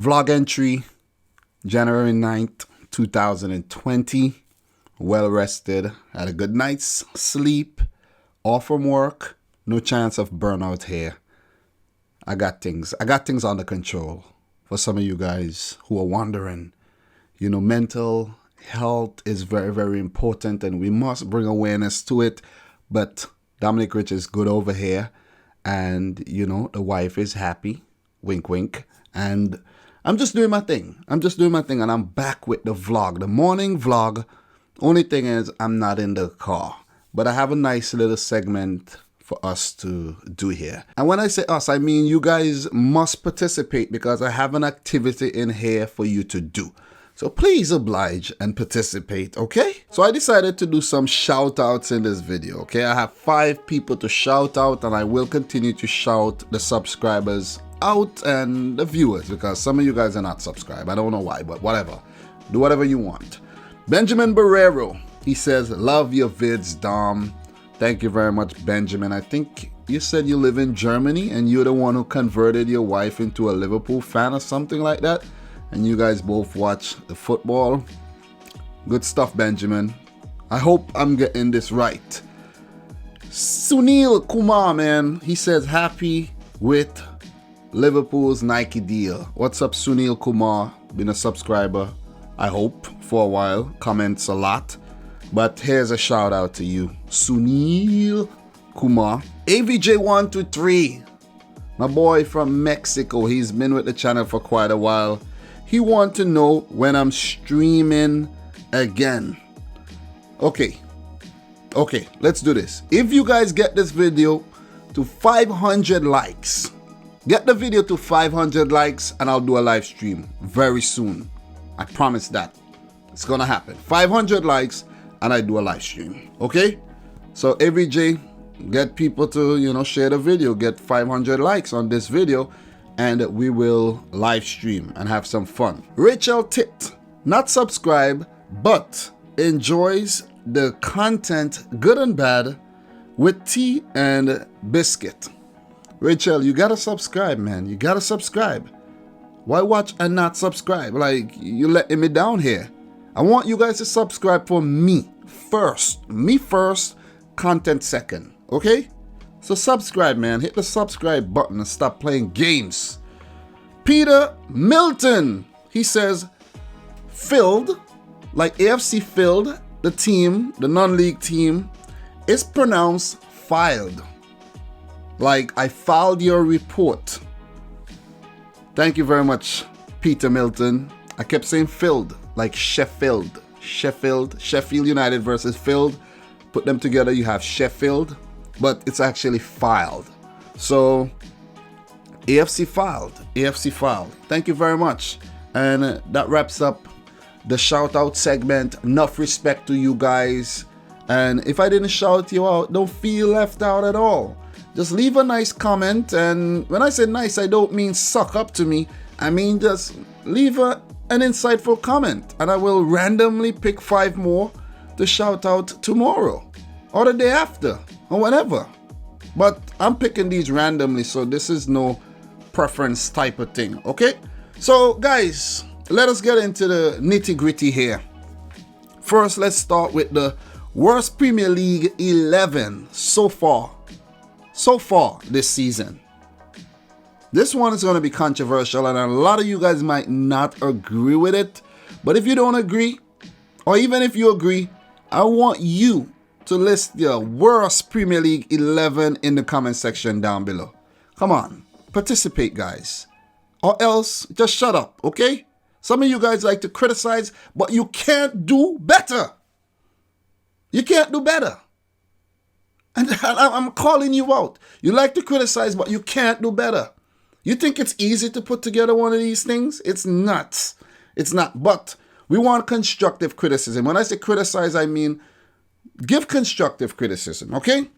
Vlog entry, January 9th, 2020. Well rested, had a good night's sleep, off from work, no chance of burnout here. I got things under control. For some of you guys who are wondering, mental health is very, very important and we must bring awareness to it. But Dominic Rich is good over here and, the wife is happy, wink, wink. And I'm just doing my thing. And I'm back with the vlog, the morning vlog. Only thing is I'm not in the car, but I have a nice little segment for us to do here. And when I say us, I mean you guys must participate because I have an activity in here for you to do. So please oblige and participate, okay? So I decided to do some shout outs in this video, okay? I have 5 people to shout out and I will continue to shout the subscribers out and the viewers because some of you guys are not subscribed. I don't know why, but whatever. Do whatever you want. Benjamin Barrero, he says, love your vids, Dom. Thank you very much, Benjamin. I think you said you live in Germany and you're the one who converted your wife into a Liverpool fan or something like that. And you guys both watch the football. Good stuff, Benjamin. I hope I'm getting this right. Sunil Kumar, man, he says happy with Liverpool's Nike deal. What's up, Sunil Kumar? Been a subscriber, I hope, for a while. Comments a lot. But here's a shout out to you, Sunil Kumar. AVJ123, my boy from Mexico. He's been with the channel for quite a while. He wants to know when I'm streaming again. Okay, let's do this. If you guys get this video to 500 likes, get the video to 500 likes and I'll do a live stream very soon. I promise that. It's gonna happen. 500 likes and I do a live stream. Okay? So every day, get people to, share the video. Get 500 likes on this video and we will live stream and have some fun. Rachel Tit, not subscribe, but enjoys the content good and bad with tea and biscuit. Rachel, you gotta subscribe, man. You gotta subscribe. Why watch and not subscribe? Like, you're letting me down here. I want you guys to subscribe for me first. Me first, content second. Okay? So subscribe, man. Hit the subscribe button and stop playing games. Peter Milton, he says, filled, like AFC filled, the team, the non-league team, is pronounced filed. Like, I filed your report. Thank you very much, Peter Milton. I kept saying filled, like Sheffield United versus Filled. Put them together, you have Sheffield, but it's actually filed. So, AFC filed. Thank you very much. And that wraps up the shout out segment. Enough respect to you guys. And if I didn't shout you out, don't feel left out at all. Just leave a nice comment, and when I say nice, I don't mean suck up to me. I mean just leave an insightful comment, and I will randomly pick 5 more to shout out tomorrow, or the day after, or whatever. But I'm picking these randomly, so this is no preference type of thing, okay? So guys, let us get into the nitty-gritty here. First, let's start with the worst Premier League 11 so far this season. This one is going to be controversial and a lot of you guys might not agree with it. But if you don't agree, or even if you agree, I want you to list your worst Premier League 11 in the comment section down below. Come on, participate, guys. Or else, just shut up, okay? Some of you guys like to criticize, but you can't do better. You can't do better. And I'm calling you out. You like to criticize, but you can't do better. You think it's easy to put together one of these things? It's not. It's not. But we want constructive criticism. When I say criticize, I mean give constructive criticism, okay?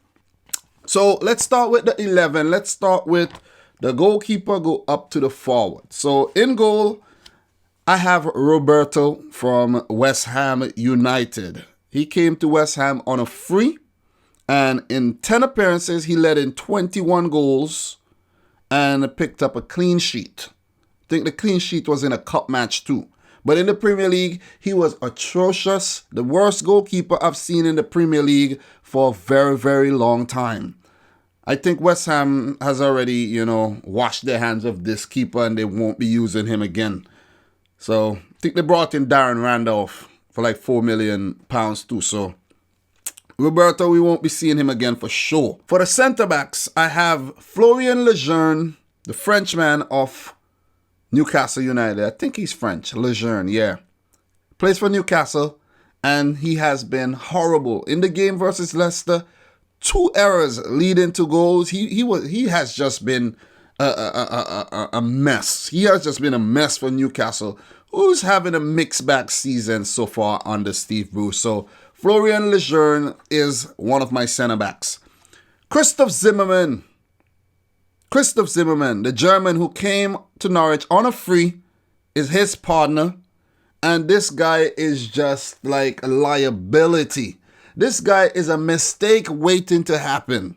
So let's start with the 11. Let's start with the goalkeeper, go up to the forward. So in goal, I have Roberto from West Ham United. He came to West Ham on a free. And in 10 appearances, he led in 21 goals and picked up a clean sheet. think the clean sheet was in a cup match too. But in the Premier League, he was atrocious. The worst goalkeeper I've seen in the Premier League for a very, very long time. I think West Ham has already, washed their hands of this keeper and they won't be using him again. So I think they brought in Darren Randolph for like £4 million too. So Roberto, we won't be seeing him again for sure. For the centre-backs, I have Florian Lejeune, the Frenchman of Newcastle United. I think he's French. Lejeune, yeah. Plays for Newcastle, and he has been horrible. In the game versus Leicester, 2 errors leading to goals. He has just been a mess. He has just been a mess for Newcastle, who's having a mixed bag season so far under Steve Bruce. So Florian Lejeune is one of my center backs. Christoph Zimmermann, the German who came to Norwich on a free, is his partner. And this guy is just like a liability. This guy is a mistake waiting to happen.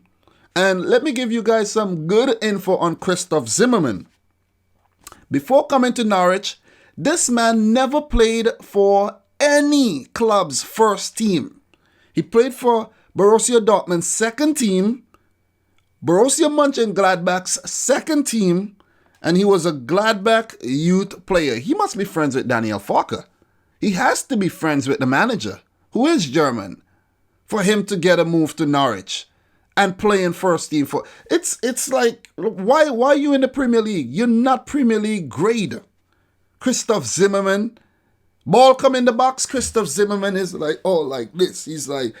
And let me give you guys some good info on Christoph Zimmermann. Before coming to Norwich, this man never played for any club's first team. He played for Borussia Dortmund's second team, Borussia Mönchengladbach's second team, and he was a Gladbach youth player. He must be friends with Daniel Farke. He has to be friends with the manager, who is German, for him to get a move to Norwich and play in first team. It's like, why are you in the Premier League? You're not Premier League grade. Christoph Zimmermann, ball come in the box, Christoph Zimmermann is like, like this. He's like,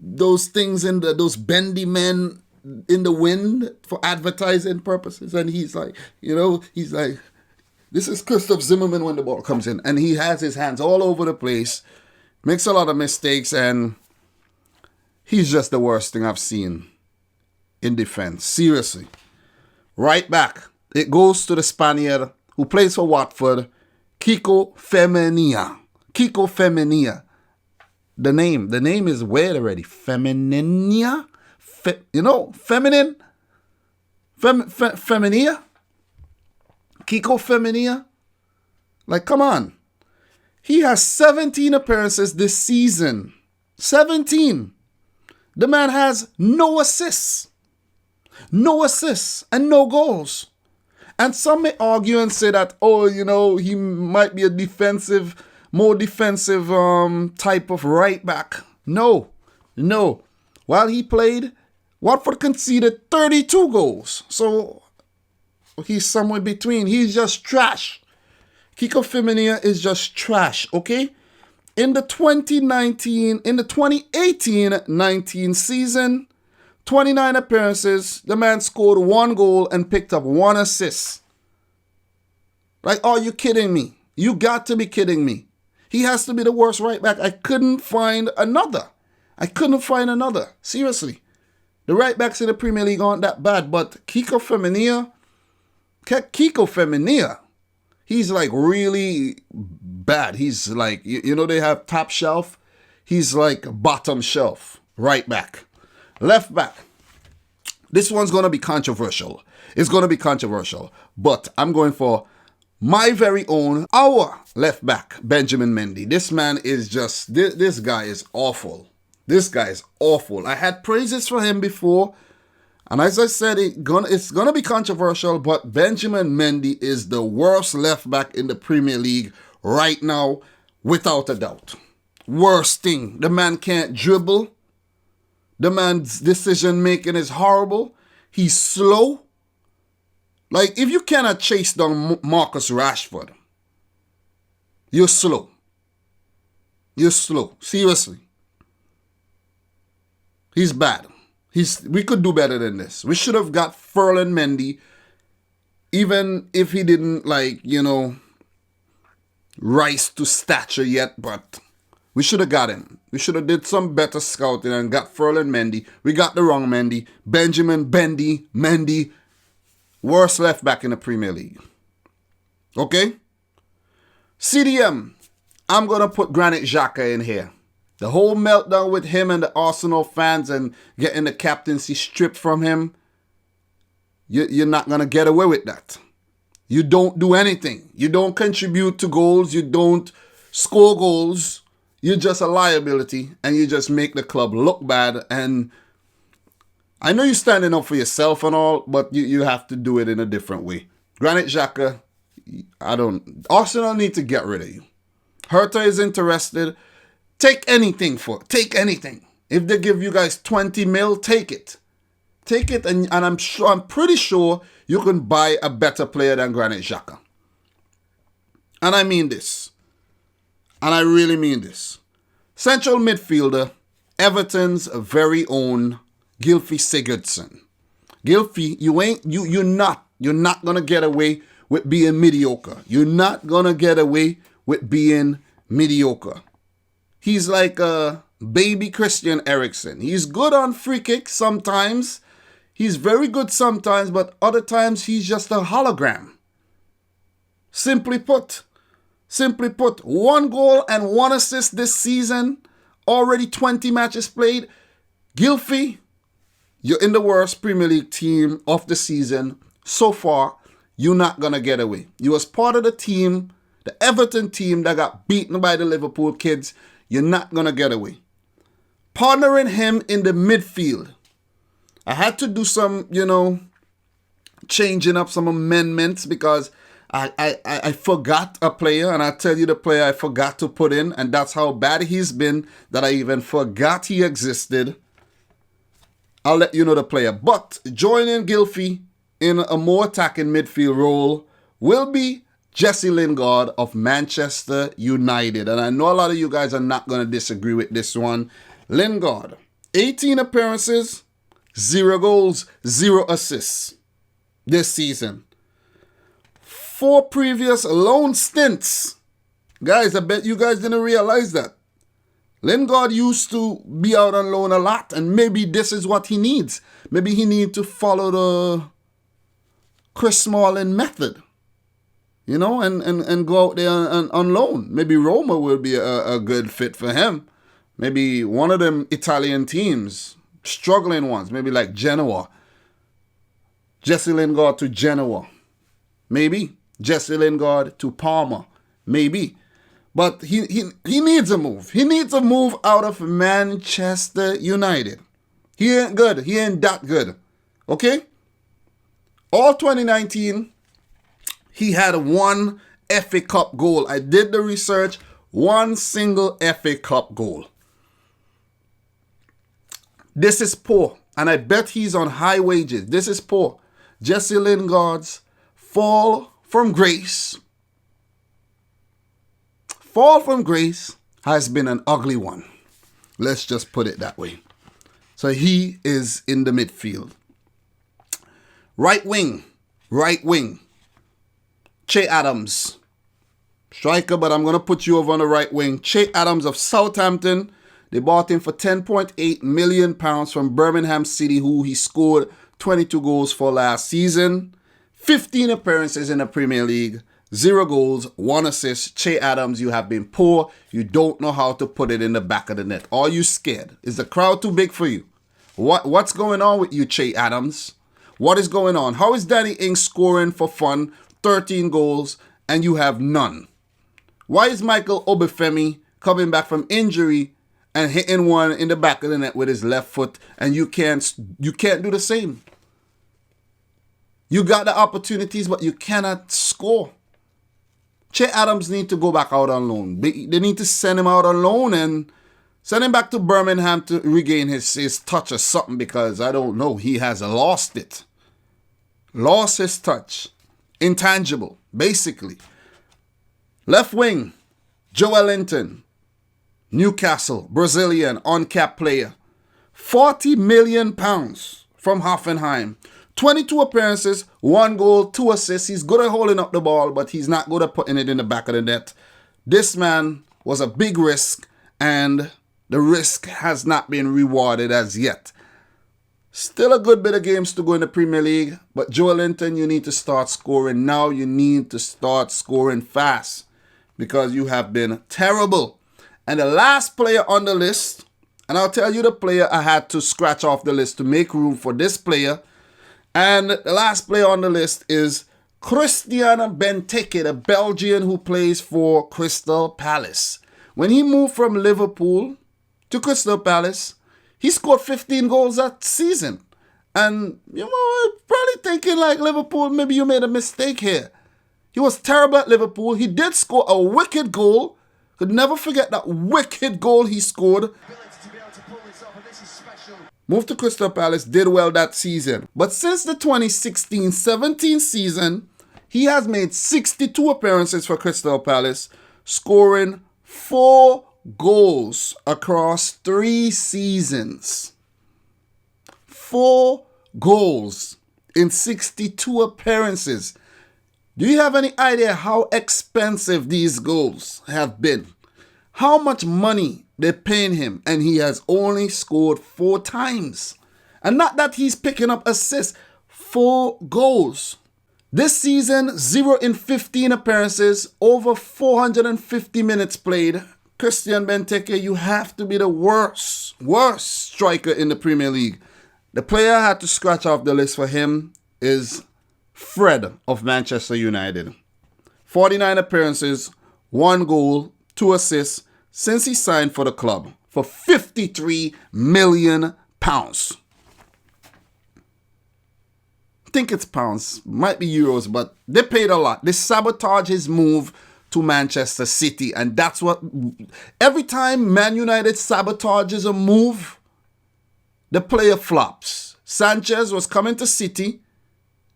those things those bendy men in the wind for advertising purposes. And he's like, this is Christoph Zimmermann when the ball comes in. And he has his hands all over the place, makes a lot of mistakes, and he's just the worst thing I've seen in defense. Seriously. Right back, it goes to the Spaniard who plays for Watford, Kiko Femenia. The name is weird already. Femenia? Feminine? Femenia? Kiko Femenia? Like, come on. He has 17 appearances this season. 17. The man has no assists. No assists and no goals. And some may argue and say that, he might be a more defensive type of right back. No. While he played, Watford conceded 32 goals. So he's somewhere between. He's just trash. Kiko Femenia is just trash, okay? In the 2018-19 season, 29 appearances, the man scored 1 goal and picked up 1 assist. Like, are you kidding me? You got to be kidding me. He has to be the worst right back. I couldn't find another. Seriously. The right backs in the Premier League aren't that bad, but Kiko Femenia, he's like really bad. He's like, they have top shelf. He's like bottom shelf. Right back. Left back. This one's going to be controversial. It's going to be controversial. But I'm going for my very own, our left back, Benjamin Mendy. This man is just, this guy is awful. This guy is awful. I had praises for him before. And as I said, it's going to be controversial. But Benjamin Mendy is the worst left back in the Premier League right now, without a doubt. Worst thing. The man can't dribble. The man's decision making is horrible. He's slow. Like, if you cannot chase down Marcus Rashford, you're slow. Seriously. He's bad. We could do better than this. We should have got Ferland Mendy, even if he didn't, rise to stature yet, but we should have got him. We should have did some better scouting and got Ferland Mendy. We got the wrong Mendy. Benjamin Mendy, worst left back in the Premier League. Okay? CDM, I'm going to put Granit Xhaka in here. The whole meltdown with him and the Arsenal fans and getting the captaincy stripped from him, you're not going to get away with that. You don't do anything. You don't contribute to goals. You don't score goals. You're just a liability, and you just make the club look bad. And I know you're standing up for yourself and all, but you have to do it in a different way. Granit Xhaka, Arsenal need to get rid of you. Hertha is interested. Take anything. If they give you guys 20 mil, take it. Take it, and I'm pretty sure you can buy a better player than Granit Xhaka. And I mean this. And I really mean this. Central midfielder, Everton's very own Gylfi Sigurdsson. Gylfi, you're not gonna get away with being mediocre. You're not gonna get away with being mediocre. He's like a baby Christian Eriksen. He's good on free kicks sometimes. He's very good sometimes, but other times he's just a hologram. Simply put, 1 goal and 1 assist this season, already 20 matches played. Gylfi, you're in the worst Premier League team of the season so far. You're not going to get away. You was part of the team, the Everton team that got beaten by the Liverpool kids. You're not going to get away. Partnering him in the midfield. I had to do some, changing up some amendments because I forgot a player, and I'll tell you the player I forgot to put in, and that's how bad he's been that I even forgot he existed. I'll let you know the player. But joining Gylfi in a more attacking midfield role will be Jesse Lingard of Manchester United. And I know a lot of you guys are not going to disagree with this one. Lingard, 18 appearances, 0 goals, 0 assists this season. 4 previous loan stints. Guys, I bet you guys didn't realize that. Lingard used to be out on loan a lot, and maybe this is what he needs. Maybe he needs to follow the Chris Smalling method, and go out there on loan. Maybe Roma will be a good fit for him. Maybe one of them Italian teams, struggling ones, maybe like Genoa. Jesse Lingard to Genoa. Maybe. Jesse Lingard to Parma. Maybe. But he needs a move. He needs a move out of Manchester United. He ain't good. He ain't that good. Okay? All 2019, he had 1 FA Cup goal. I did the research. 1 single FA Cup goal. This is poor. And I bet he's on high wages. This is poor. Jesse Lingard's fall from grace has been an ugly one. Let's just put it that way. So he is in the midfield. Right wing. Che Adams. Striker, but I'm going to put you over on the right wing. Che Adams of Southampton. They bought him for £10.8 million from Birmingham City, who he scored 22 goals for last season. 15 appearances in the Premier League. 0 goals, 1 assist. Che Adams, you have been poor. You don't know how to put it in the back of the net. Are you scared? Is the crowd too big for you? What's going on with you, Che Adams? What is going on? How is Danny Ings scoring for fun 13 goals and you have none? Why is Michael Obafemi coming back from injury and hitting one in the back of the net with his left foot and you can't do the same? You got the opportunities, but you cannot score. Che Adams need to go back out on loan. They need to send him out on loan and send him back to Birmingham to regain his touch or something, because I don't know. He has lost it. Lost his touch. Intangible, basically. Left wing, Joel Linton. Newcastle, Brazilian, uncapped player. £40 million from Hoffenheim. 22 appearances, 1 goal, 2 assists. He's good at holding up the ball, but he's not good at putting it in the back of the net. This man was a big risk, and the risk has not been rewarded as yet. Still a good bit of games to go in the Premier League, but Joel Linton, you need to start scoring now. You need to start scoring fast because you have been terrible. And the last player on the list, and I'll tell you the player I had to scratch off the list to make room for this player. And the last player on the list is Christian Benteke, the Belgian who plays for Crystal Palace. When he moved from Liverpool to Crystal Palace, he scored 15 goals that season. And, probably thinking like, Liverpool, maybe you made a mistake here. He was terrible at Liverpool. He did score a wicked goal. Could never forget that wicked goal he scored. Moved to Crystal Palace, did well that season. But since the 2016-17 season, he has made 62 appearances for Crystal Palace, scoring 4 goals across 3 seasons. 4 goals in 62 appearances. Do you have any idea how expensive these goals have been? How much money they're paying him, and he has only scored 4 times. And not that he's picking up assists, 4 goals. This season, 0 in 15 appearances, over 450 minutes played. Christian Benteke, you have to be the worst striker in the Premier League. The player I had to scratch off the list for him is Fred of Manchester United. 49 appearances, 1 goal, 2 assists since he signed for the club for £53 million. I think it's pounds, might be euros, but they paid a lot. They sabotaged his move to Manchester City, and that's what, every time Man United sabotages a move, the player flops. Sanchez was coming to City.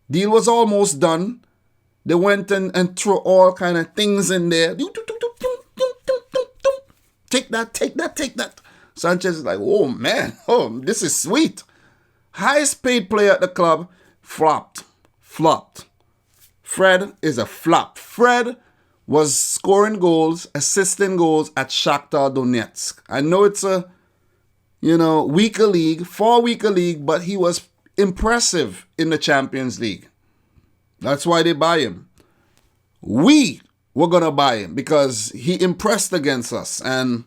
Deal was almost done. They went and threw all kind of things in there. Take that. Sanchez is like, oh man, this is sweet. Highest paid player at the club, flopped. Fred is a flop. Fred was scoring goals, assisting goals at Shakhtar Donetsk. I know it's a weaker league, far weaker league, but he was impressive in the Champions League. That's why they buy him. We were going to buy him because he impressed against us. And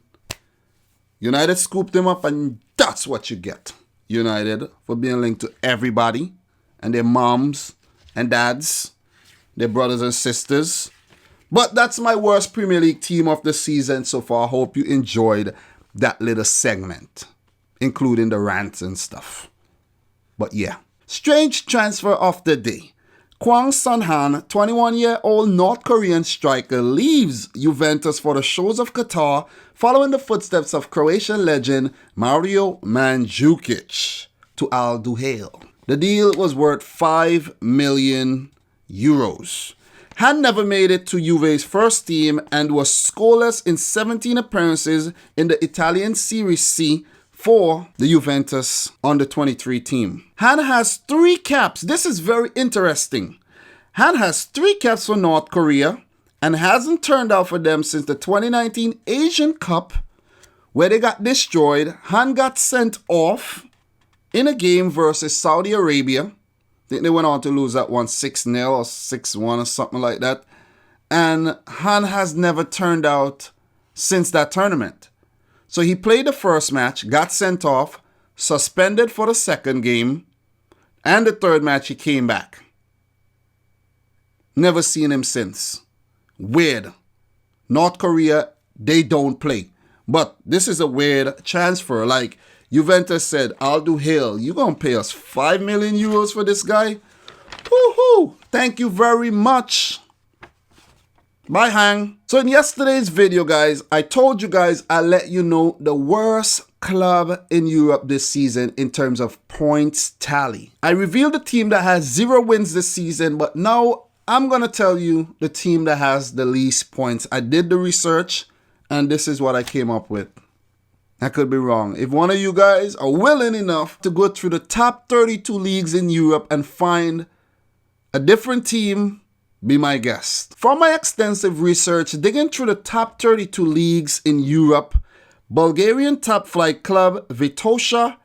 United scooped him up, and that's what you get. United, for being linked to everybody and their moms and dads, their brothers and sisters. But that's my worst Premier League team of the season so far. I hope you enjoyed that little segment, including the rants and stuff. But yeah, strange transfer of the day. Kwang Sun-han, 21-year-old North Korean striker, leaves Juventus for the shores of Qatar, following the footsteps of Croatian legend Mario Mandzukic to Al Duhail. The deal was worth €5 million. Han never made it to Juve's first team and was scoreless in 17 appearances in the Italian Serie C for the Juventus under-23 team. Han has 3 caps. This is very interesting. Han has 3 caps for North Korea and hasn't turned out for them since the 2019 Asian Cup, where they got destroyed. Han got sent off in a game versus Saudi Arabia. I think they went on to lose that one 6-0 or 6-1 or something like that. And Han has never turned out since that tournament. So he played the first match, got sent off, suspended for the second game, and the third match he came back. Never seen him since. Weird. North Korea, they don't play. But this is a weird transfer. Like Juventus said, Al Duhail, you gonna pay us €5 million for this guy? Woohoo! Thank you very much. Bye, Hang. So in yesterday's video, guys, I told you guys I'll let you know the worst club in Europe this season in terms of points tally. I revealed the team that has 0 wins this season, but now I'm going to tell you the team that has the least points. I did the research, and this is what I came up with. I could be wrong. If one of you guys are willing enough to go through the top 32 leagues in Europe and find a different team, be my guest. From my extensive research, digging through the top 32 leagues in Europe, Bulgarian top flight club Vitosha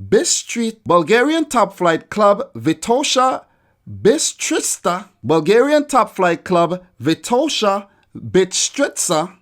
Bistrit, Bulgarian top flight club Vitosha Bistrica, Bulgarian top flight club Vitosha Bistrica,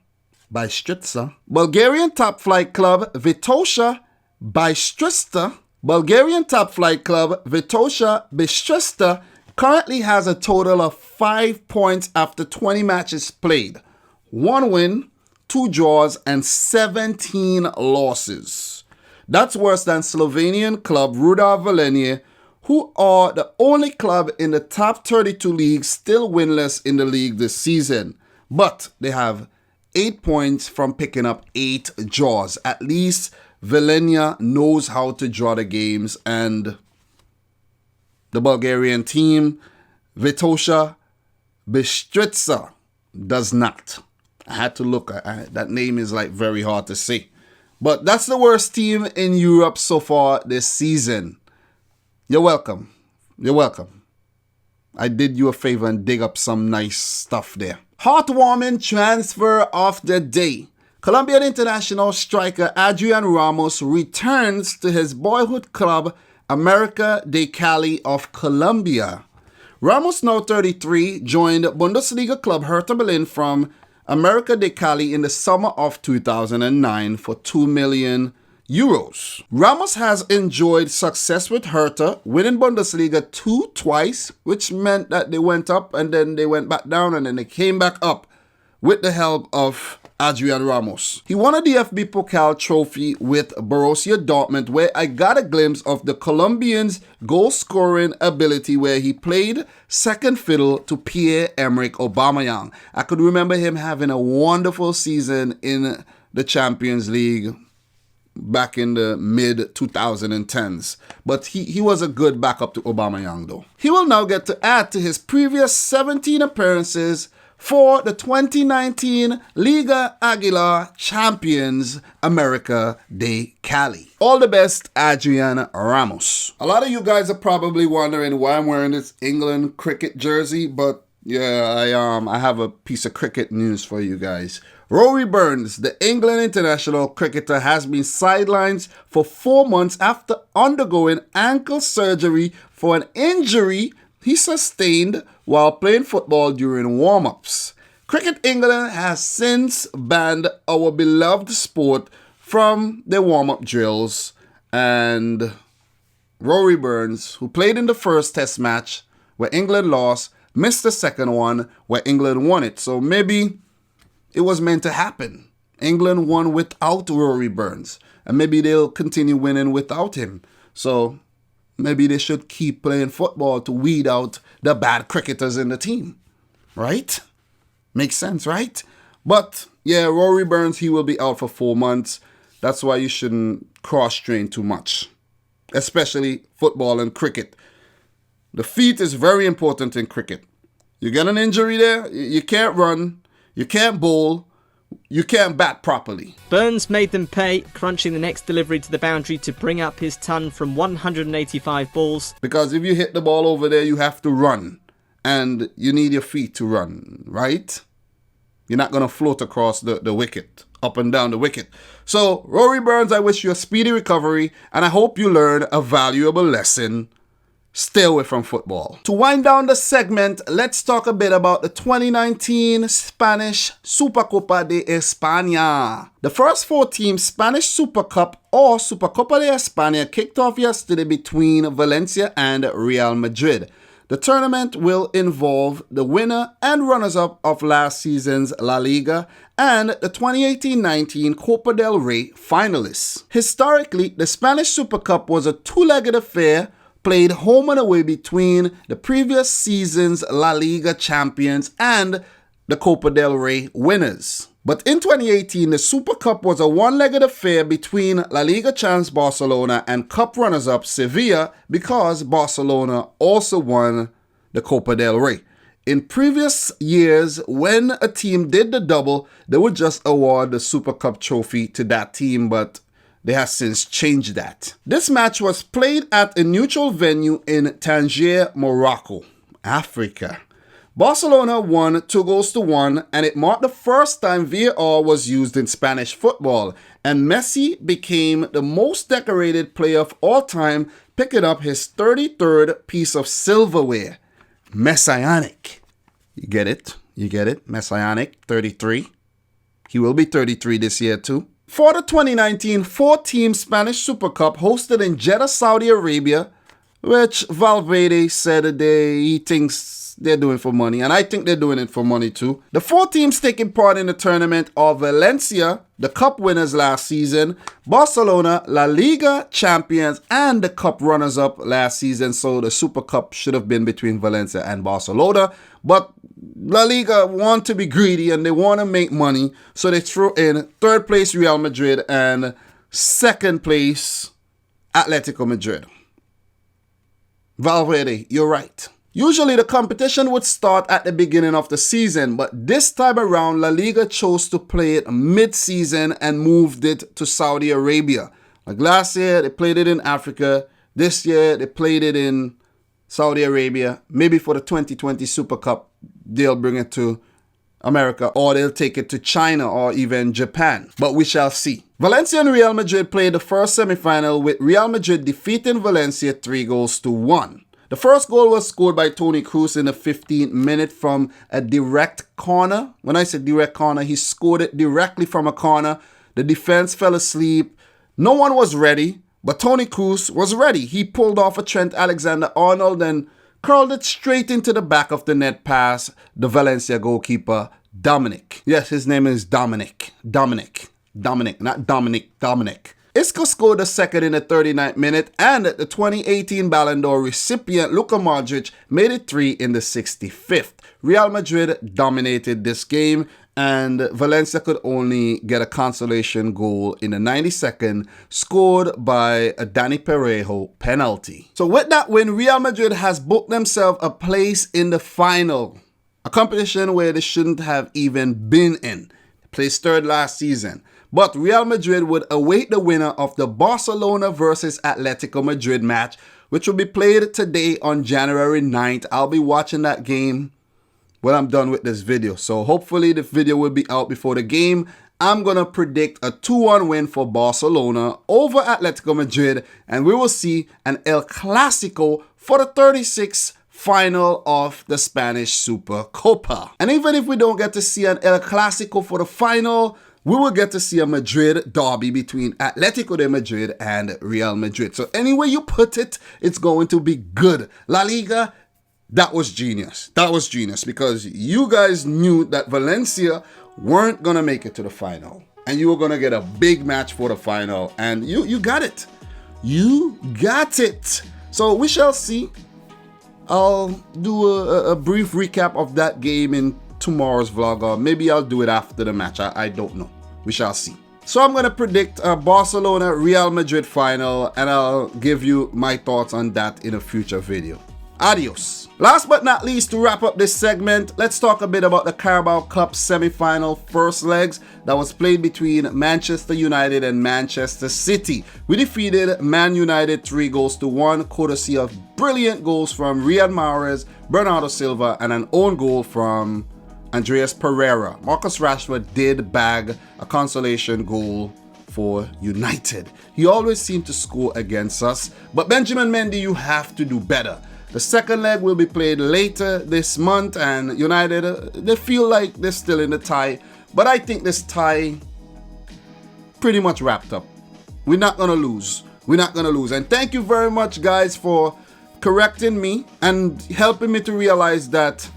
Bulgarian top flight club Vitosha Bistrica, Bulgarian top flight club Vitosha Bistrica, currently has a total of 5 points after 20 matches played. 1 win, 2 draws, and 17 losses. That's worse than Slovenian club Rudar Velenje, who are the only club in the top 32 leagues still winless in the league this season. But they have 8 points from picking up 8 draws. At least Velenje knows how to draw the games, and the Bulgarian team, Vitosha Bistrica, does not. I had to look. That name is like very hard to say. But that's the worst team in Europe so far this season. You're welcome. You're welcome. I did you a favor and dig up some nice stuff there. Heartwarming transfer of the day. Colombian international striker Adrian Ramos returns to his boyhood club América de Cali of Colombia. Ramos, now 33, joined Bundesliga club Hertha Berlin from América de Cali in the summer of 2009 for €2 million. Ramos has enjoyed success with Hertha, winning Bundesliga twice, which meant that they went up and then they went back down and then they came back up with the help of Adrian Ramos. He won a DFB Pokal trophy with Borussia Dortmund, where I got a glimpse of the Colombian's goal-scoring ability, where he played second fiddle to Pierre-Emerick Aubameyang. I could remember him having a wonderful season in the Champions League back in the mid-2010s. But he was a good backup to Aubameyang, though. He will now get to add to his previous 17 appearances for the 2019 Liga Aguilar champions, América de Cali. All the best, Adrian Ramos. A lot of you guys are probably wondering why I'm wearing this England cricket jersey, but yeah, I have a piece of cricket news for you guys. Rory Burns, the England international cricketer, has been sidelined for 4 months after undergoing ankle surgery for an injury he sustained while playing football during warm-ups. Cricket England has since banned our beloved sport from their warm-up drills, and Rory Burns, who played in the first test match where England lost, missed the second one where England won it. So maybe it was meant to happen. England won without Rory Burns, and maybe they'll continue winning without him. So maybe they should keep playing football to weed out the bad cricketers in the team. Right? Makes sense, right? But yeah, Rory Burns, he will be out for 4 months. That's why you shouldn't cross-train too much, especially football and cricket. The feet is very important in cricket. You get an injury there, you can't run, you can't bowl, you can't bat properly. Burns made them pay, crunching the next delivery to the boundary to bring up his ton from 185 balls. Because if you hit the ball over there, you have to run. And you need your feet to run, right? You're not going to float across the wicket, up and down the wicket. So, Rory Burns, I wish you a speedy recovery, and I hope you learn a valuable lesson. Stay away from football. To wind down the segment, let's talk a bit about the 2019 Spanish Supercopa de España. The first 4-team Spanish Super Cup, or Supercopa de España, kicked off yesterday between Valencia and Real Madrid. The tournament will involve the winner and runners-up of last season's La Liga and the 2018-19 Copa del Rey finalists. Historically, the Spanish Super Cup was a two-legged affair played home and away between the previous season's La Liga champions and the Copa del Rey winners. But in 2018, the Super Cup was a one-legged affair between La Liga champs Barcelona and Cup runners-up Sevilla, because Barcelona also won the Copa del Rey. In previous years, when a team did the double, they would just award the Super Cup trophy to that team, but they have since changed that. This match was played at a neutral venue in Tangier, Morocco, Africa. Barcelona won 2-1, and it marked the first time VAR was used in Spanish football, and Messi became the most decorated player of all time, picking up his 33rd piece of silverware. Messianic. You get it? You get it? Messianic, 33. He will be 33 this year too. For the 2019 4-team Spanish Super Cup hosted in Jeddah, Saudi Arabia, which Valverde said he thinks they're doing for money, and I think they're doing it for money too. The 4 teams taking part in the tournament are Valencia, the cup winners last season, Barcelona, La Liga champions, and the cup runners-up last season, so the Super Cup should have been between Valencia and Barcelona, but La Liga want to be greedy and they want to make money, so they throw in 3rd place Real Madrid and 2nd place Atletico Madrid. Valverde, you're right. Usually the competition would start at the beginning of the season, but this time around La Liga chose to play it mid-season and moved it to Saudi Arabia. Like last year, they played it in Africa. This year, they played it in Saudi Arabia. Maybe for the 2020 Super Cup, they'll bring it to America, or they'll take it to China or even Japan. But we shall see. Valencia and Real Madrid played the first semi-final with Real Madrid defeating Valencia 3-1. The first goal was scored by Toni Kroos in the 15th minute from a direct corner. When I say direct corner, he scored it directly from a corner. The defense fell asleep. No one was ready, but Toni Kroos was ready. He pulled off a Trent Alexander-Arnold and curled it straight into the back of the net past the Valencia goalkeeper, Dominic. Yes, his name is Dominic, not Dominic. Isco scored the second in the 39th minute, and the 2018 Ballon d'Or recipient Luka Modric made it 3 in the 65th. Real Madrid dominated this game, and Valencia could only get a consolation goal in the 92nd, scored by a Dani Parejo penalty. So with that win, Real Madrid has booked themselves a place in the final, a competition where they shouldn't have even been in. They placed 3rd last season. But Real Madrid would await the winner of the Barcelona versus Atletico Madrid match, which will be played today on January 9th. I'll be watching that game when I'm done with this video. So hopefully the video will be out before the game. I'm going to predict a 2-1 win for Barcelona over Atletico Madrid, and we will see an El Clasico for the 36th final of the Spanish Supercopa. And even if we don't get to see an El Clasico for the final, we will get to see a Madrid derby between Atletico de Madrid and Real Madrid. So anyway you put it, it's going to be good. La Liga, that was genius. That was genius because you guys knew that Valencia weren't going to make it to the final. And you were going to get a big match for the final. And you got it. You got it. So we shall see. I'll do a brief recap of that game in tomorrow's vlog, or maybe I'll do it after the match. I don't know. We shall see. So I'm going to predict a Barcelona-Real Madrid final, and I'll give you my thoughts on that in a future video. Adios. Last but not least, to wrap up this segment, let's talk a bit about the Carabao Cup semi-final first legs that was played between Manchester United and Manchester City. We defeated Man United 3-1, courtesy of brilliant goals from Riyad Mahrez, Bernardo Silva, and an own goal from Andreas Pereira. Marcus Rashford did bag a consolation goal for United. He always seemed to score against us, but Benjamin Mendy, you have to do better. The second leg will be played later this month, and United, they feel like they're still in the tie, but I think this tie pretty much wrapped up. We're not going to lose. We're not going to lose. And thank you very much, guys, for correcting me and helping me to realize that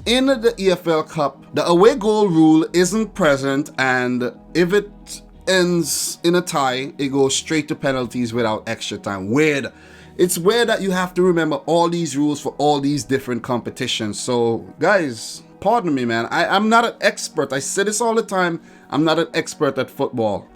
in the EFL Cup, the away goal rule isn't present, and if it ends in a tie, it goes straight to penalties without extra time. Weird. It's weird that you have to remember all these rules for all these different competitions. So, guys, pardon me, man. I'm not an expert. I say this all the time. I'm not an expert at football.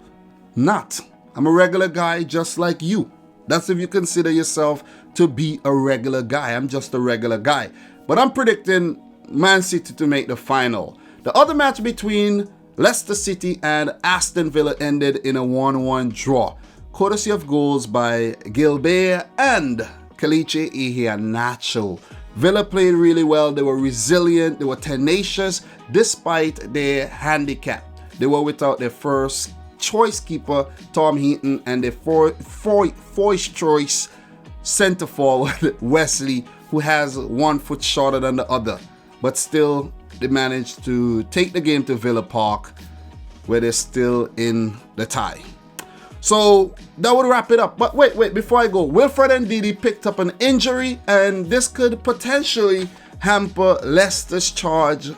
Not. I'm a regular guy just like you. That's if you consider yourself to be a regular guy. I'm just a regular guy. But I'm predicting Man City to make the final. The other match between Leicester City and Aston Villa ended in a 1-1 draw, courtesy of goals by Gilbert and Kelechi Iheanacho. Villa played really well. They were resilient. They were tenacious despite their handicap. They were without their first choice keeper, Tom Heaton, and their fourth choice centre forward, Wesley, who has 1 foot shorter than the other. But still, they managed to take the game to Villa Park, where they're still in the tie. So that would wrap it up. But wait, before I go, Wilfred Ndidi picked up an injury, and this could potentially hamper Leicester's charge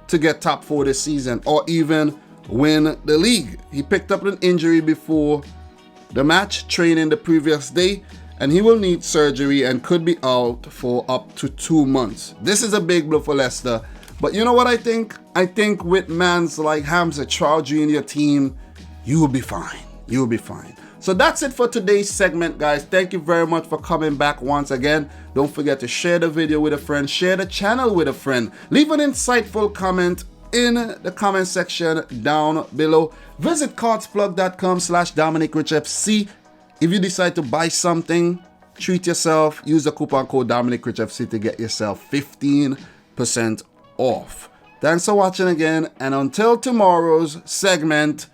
to get top 4 this season or even win the league. He picked up an injury before the match, training the previous day, and he will need surgery and could be out for up to 2 months. This is a big blow for Leicester. But you know what I think? I think with mans like Hamza Traoré in your team, you will be fine. You will be fine. So that's it for today's segment, guys. Thank you very much for coming back once again. Don't forget to share the video with a friend, share the channel with a friend, leave an insightful comment in the comment section down below. Visit cardsplug.com/dominicrichfc. If you decide to buy something, treat yourself. Use the coupon code dominicrichfc to get yourself 15% off. Thanks for watching again, and until tomorrow's segment,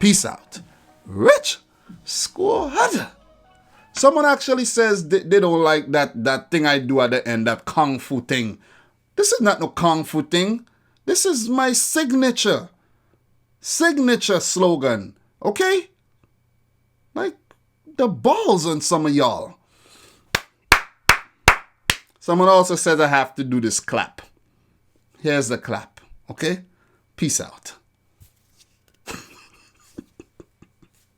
peace out. Rich Squad. Someone actually says they don't like that thing I do at the end, that kung fu thing. This is not no kung fu thing. This is my signature slogan, okay? Like the balls on some of y'all. Someone also says I have to do this clap. Here's the clap, okay? Peace out.